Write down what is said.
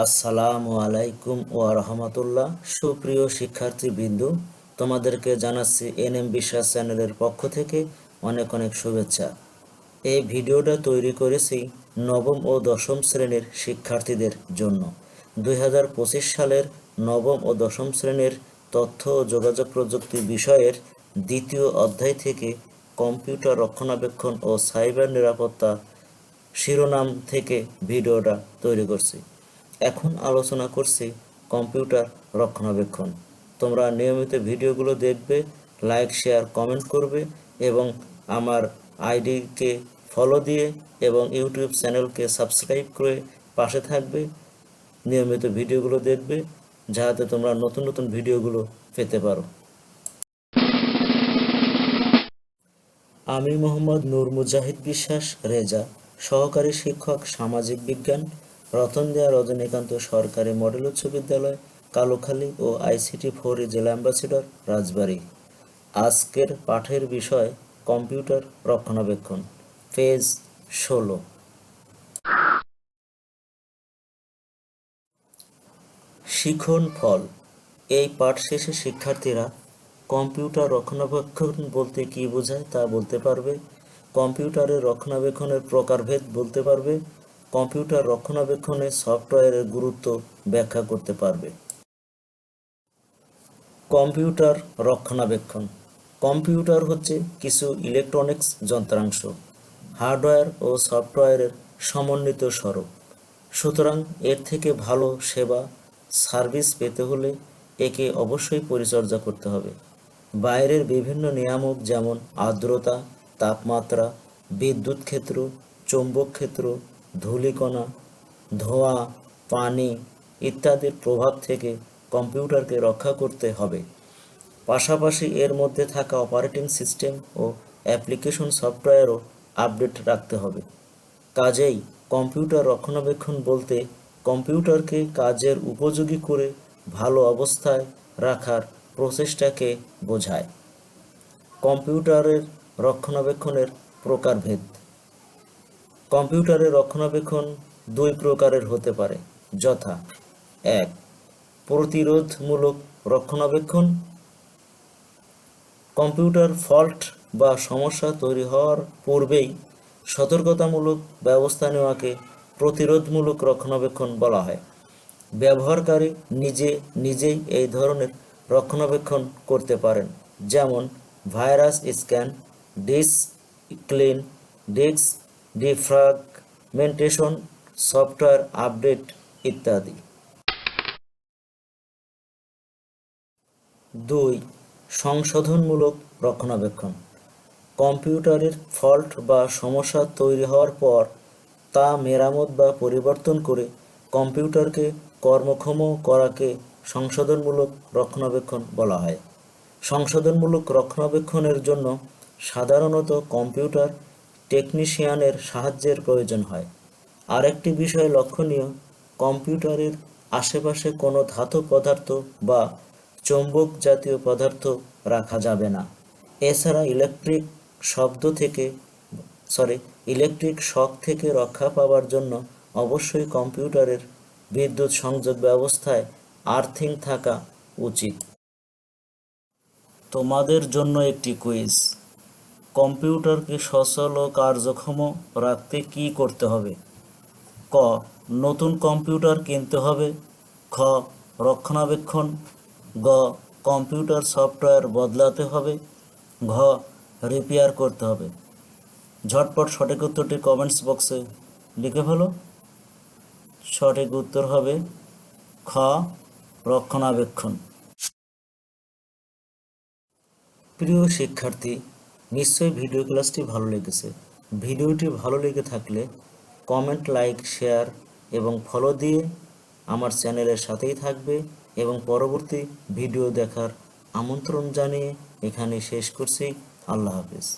আসসালামু আলাইকুম ওয়া রাহমাতুল্লাহ। সুপ্রিয় শিক্ষার্থীবৃন্দ, তোমাদেরকে জানাচ্ছি এনএম বিশ্বাস চ্যানেলের পক্ষ থেকে অনেক অনেক শুভেচ্ছা। এই ভিডিওটা তৈরি করেছি নবম ও দশম শ্রেণীর শিক্ষার্থীদের জন্য। 2025 সালের নবম ও দশম শ্রেণীর তথ্য ও যোগাযোগ প্রযুক্তি বিষয়ের দ্বিতীয় অধ্যায় থেকে কম্পিউটার রক্ষণাবেক্ষণ ও সাইবার নিরাপত্তা শিরোনাম থেকে ভিডিওটা তৈরি করছি। এখন আলোচনা করছি কম্পিউটার রক্ষণাবেক্ষণ। তোমরা নিয়মিত ভিডিওগুলো দেখবে, লাইক শেয়ার কমেন্ট করবে এবং আমার আইডিকে ফলো দিয়ে এবং ইউটিউব চ্যানেলকে সাবস্ক্রাইব করে পাশে থাকবে। নিয়মিত ভিডিওগুলো দেখবে যাতে তোমরা নতুন নতুন ভিডিওগুলো পেতে পারো। আমি মোহাম্মদ নূর মুজাহিদ বিশ্বাস রেজা, সহকারী শিক্ষক সামাজিক বিজ্ঞান, রতনদিয়া রজনীকান্ত সরকারি মডেল উচ্চ বিদ্যালয়, কালুখালী ও আইসিটি 4 জেলা অ্যাম্বাসেডর, রাজবাড়ী। আজকের পাঠের বিষয় কম্পিউটার রক্ষণাবেক্ষণ, পেজ 16। শিখন ফল। এই পাঠ শেষে শিক্ষার্থীরা কম্পিউটার রক্ষণাবেক্ষণ বলতে কী বোঝায় তা বলতে পারবে, কম্পিউটারের রক্ষণাবেক্ষণের প্রকারভেদ বলতে পারবে, কম্পিউটার রক্ষণাবেক্ষণে সফটওয়্যারের গুরুত্ব ব্যাখ্যা করতে পারবে। কম্পিউটার রক্ষণাবেক্ষণ। কম্পিউটার হচ্ছে কিছু ইলেকট্রনিক্স যন্ত্রাংশ, হার্ডওয়্যার ও সফটওয়্যারের সমন্বিত স্বরূপ। সুতরাং এর থেকে ভালো সেবা সার্ভিস পেতে হলে একে অবশ্যই পরিচর্যা করতে হবে। বাইরের বিভিন্ন নিয়ামক যেমন আর্দ্রতা, তাপমাত্রা, বিদ্যুৎ ক্ষেত্র, চৌম্বক ক্ষেত্র, ধূলিকণা, ধোঁয়া, পানি ইত্যাদির প্রভাব থেকে কম্পিউটারকে রক্ষা করতে হবে। পাশাপাশি এর মধ্যে থাকা অপারেটিং সিস্টেম ও অ্যাপ্লিকেশন সফটওয়্যারও আপডেট রাখতে হবে। কাজেই কম্পিউটার রক্ষণাবেক্ষণ বলতে কম্পিউটারকে কাজের উপযোগী করে ভালো অবস্থায় রাখার প্রচেষ্টাকে বোঝায়। কম্পিউটারের রক্ষণাবেক্ষণের প্রকারভেদ। কম্পিউটারের রক্ষণাবেক্ষণ দুই প্রকারের হতে পারে, যথা: 1. প্রতিরোধমূলক রক্ষণাবেক্ষণ। কম্পিউটার ফল্ট বা সমস্যা তৈরি হওয়ার পূর্বেই সতর্কতামূলক ব্যবস্থা নেওয়াকে প্রতিরোধমূলক রক্ষণাবেক্ষণ বলা হয়। ব্যবহারকারী নিজেই এই ধরনের রক্ষণাবেক্ষণ করতে পারেন, যেমন virus scan, disk clean, disk defragmentation, software update ইত্যাদি। 2. সংশোধনমূলক রক্ষণাবেক্ষণ। কম্পিউটারের ফল্ট বা সমস্যা তৈরি হওয়ার পর তা মেরামত বা পরিবর্তন করে কম্পিউটারকে কর্মক্ষম করাকে সংশোধনমূলক রক্ষণাবেক্ষণ বলা হয়। সংশোধনমূলক রক্ষণাবেক্ষণের জন্য সাধারণত কম্পিউটার টেকনিশিয়ানের সাহায্যের প্রয়োজন হয়। আরেকটি বিষয় লক্ষণীয়, কম্পিউটারের আশেপাশে কোনো ধাতব পদার্থ বা চৌম্বক জাতীয় পদার্থ রাখা যাবে না। এছাড়া ইলেকট্রিক শক থেকে রক্ষা পাওয়ার জন্য অবশ্যই কম্পিউটারের বিদ্যুৎ সংযোগ ব্যবস্থায় আর্থিং থাকা উচিত। তোমাদের জন্য একটি কুইজ। কম্পিউটারকে সচল ও কার্যক্ষম রাখতে কী করতে হবে? ক. নতুন কম্পিউটার কিনতে হবে। খ. রক্ষণাবেক্ষণ। গ. কম্পিউটার সফটওয়্যার বদলাতে হবে। ঘ. রিপেয়ার করতে হবে। ঝটপট সঠিক উত্তরটি কমেন্টস বক্সে লিখে ফেলো। সঠিক উত্তর হবে খ. রক্ষণাবেক্ষণ। প্রিয় শিক্ষার্থী, নিশ্চয়ই ভিডিও ক্লাসটি ভালো লেগেছে। ভিডিওটি ভালো লেগে থাকলে কমেন্ট, লাইক, শেয়ার এবং ফলো দিয়ে আমার চ্যানেলের সাথেই থাকবে এবং পরবর্তী ভিডিও দেখার আমন্ত্রণ জানিয়ে এখানে শেষ করছি। আল্লাহ হাফেজ।